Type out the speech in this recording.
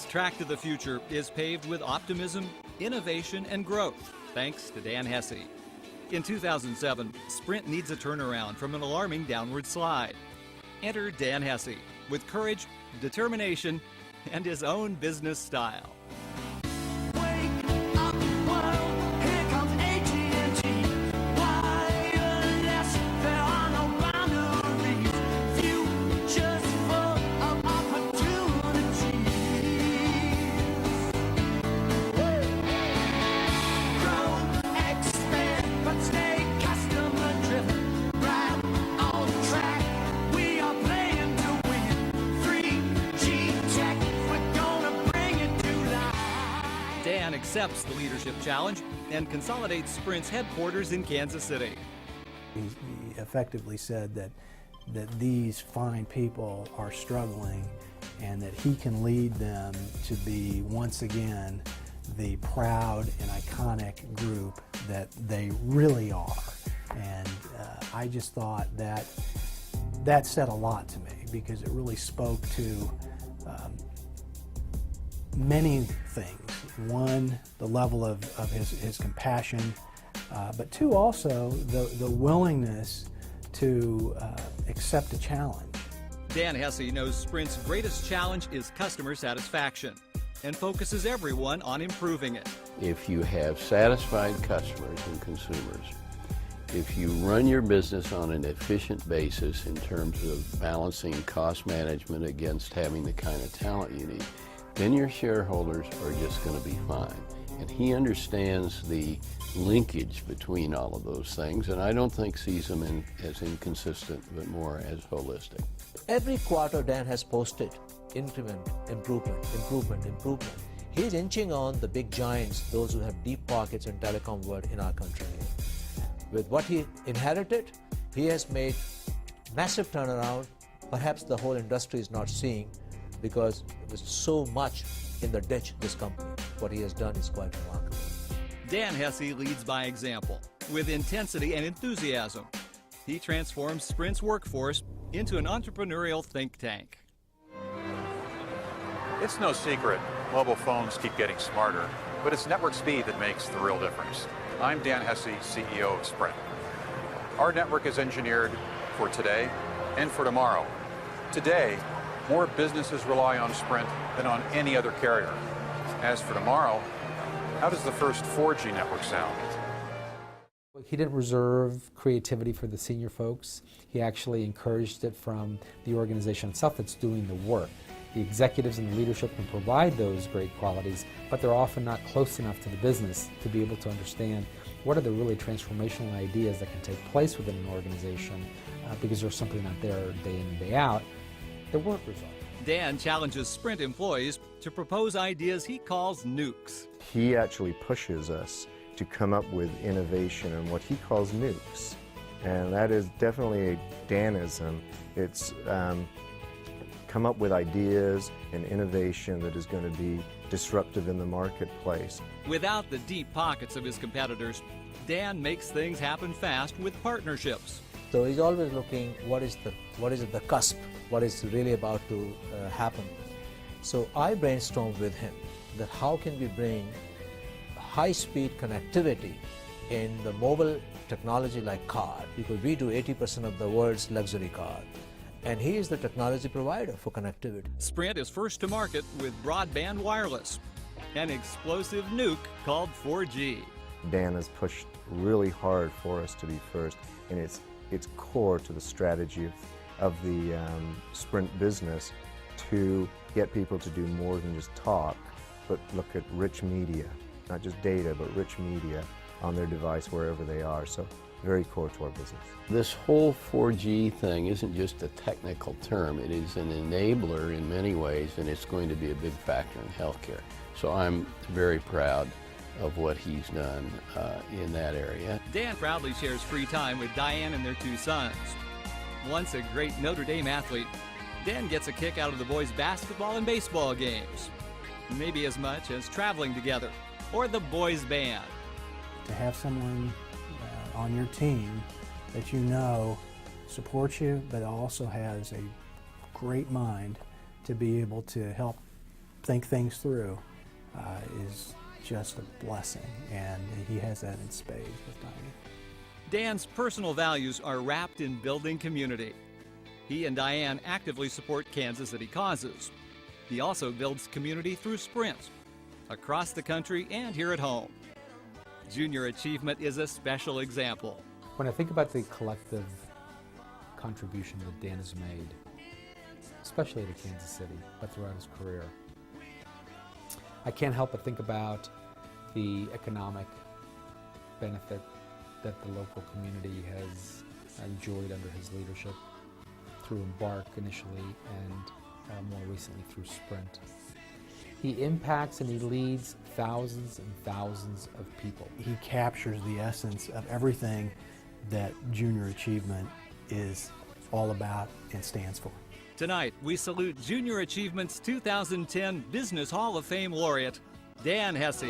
track to the future is paved with optimism, innovation, and growth, thanks to Dan Hesse. In 2007, Sprint needs a turnaround from an alarming downward slide. Enter Dan Hesse with courage, determination, and his own business style. Dan accepts the leadership challenge and consolidates Sprint's headquarters in Kansas City. He effectively said that these fine people are struggling and that he can lead them to be, once again, the proud and iconic group that they really are. And I just thought that said a lot to me, because it really spoke to many things. One, the level of his compassion, but two, also the willingness to accept a challenge. Dan Hesse knows Sprint's greatest challenge is customer satisfaction and focuses everyone on improving it. If you have satisfied customers and consumers, if you run your business on an efficient basis in terms of balancing cost management against having the kind of talent you need, then your shareholders are just going to be fine. And he understands the linkage between all of those things, and I don't think sees them as inconsistent, but more as holistic. Every quarter Dan has posted increment, improvement, improvement, improvement. He's inching on the big giants, those who have deep pockets in telecom world in our country. With what he inherited, he has made massive turnaround. Perhaps the whole industry is not seeing, because there's so much in the ditch, this company. What he has done is quite remarkable. Dan Hesse leads by example, with intensity and enthusiasm. He transforms Sprint's workforce into an entrepreneurial think tank. It's no secret, mobile phones keep getting smarter, but it's network speed that makes the real difference. I'm Dan Hesse, CEO of Sprint. Our network is engineered for today and for tomorrow. Today, more businesses rely on Sprint than on any other carrier. As for tomorrow, how does the first 4G network sound? He didn't reserve creativity for the senior folks. He actually encouraged it from the organization itself that's doing the work. The executives and the leadership can provide those great qualities, but they're often not close enough to the business to be able to understand what are the really transformational ideas that can take place within an organization, because they're simply not there day in and day out. The work result. Dan challenges Sprint employees to propose ideas he calls nukes. He actually pushes us to come up with innovation and what he calls nukes. And that is definitely a Danism. It's come up with ideas and innovation that is going to be disruptive in the marketplace. Without the deep pockets of his competitors, Dan makes things happen fast with partnerships. So he's always looking what is at the cusp, what is really about to happen. So I brainstormed with him that how can we bring high-speed connectivity in the mobile technology like car, because we do 80% of the world's luxury car. And he is the technology provider for connectivity. Sprint is first to market with broadband wireless, an explosive nuke called 4G. Dan has pushed really hard for us to be first, and it's core to the strategy of the Sprint business to get people to do more than just talk, but look at rich media, not just data, but rich media on their device wherever they are. So very core to our business. This whole 4G thing isn't just a technical term, it is an enabler in many ways, and it's going to be a big factor in healthcare. So I'm very proud of what he's done in that area. Dan proudly shares free time with Diane and their two sons. Once a great Notre Dame athlete, Dan gets a kick out of the boys' basketball and baseball games, maybe as much as traveling together, or the boys' band. To have someone on your team that you know supports you, but also has a great mind to be able to help think things through is just a blessing, and he has that in spades with Diane. Dan's personal values are wrapped in building community. He and Diane actively support Kansas City causes. He also builds community through Sprint, across the country and here at home. Junior Achievement is a special example. When I think about the collective contribution that Dan has made, especially to Kansas City, but throughout his career, I can't help but think about the economic benefit that the local community has enjoyed under his leadership through Embark initially and more recently through Sprint. He impacts and he leads thousands and thousands of people. He captures the essence of everything that Junior Achievement is all about and stands for. Tonight, we salute Junior Achievement's 2010 Business Hall of Fame laureate, Dan Hesse.